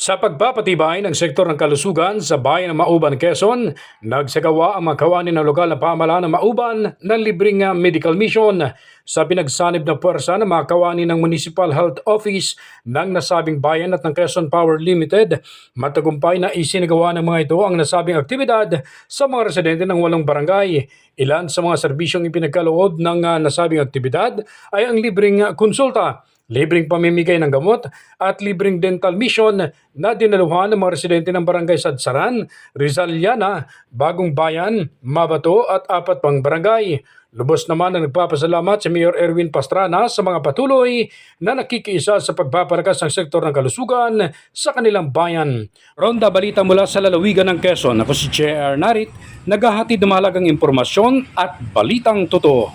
Sa pagpapatibay ng sektor ng kalusugan sa bayan ng Mauban, Quezon, nagsagawa ang mga kawani ng lokal na pamahalaan ng Mauban ng libreng medical mission sa pinagsanib na puwersa ng mga kawani ng Municipal Health Office ng nasabing bayan at ng Quezon Power Limited. Matagumpay na isinagawa ng mga ito ang nasabing aktibidad sa mga residente ng 8 barangay. Ilan sa mga serbisyong ipinagkaloob ng nasabing aktibidad ay ang libreng konsulta, libreng pamimigay ng gamot at libreng dental mission na dinaluhan ng mga residente ng barangay Sadsaran, Rizaliana, Bagong Bayan, Mabato at 4 pang barangay. Lubos naman na nagpapasalamat si Mayor Erwin Pastrana sa mga patuloy na nakikiisa sa pagpapalakas ng sektor ng kalusugan sa kanilang bayan. Ronda balita mula sa lalawigan ng Quezon. Ako si J.R. Narit, naghahatid ng mahalagang impormasyon at balitang totoo.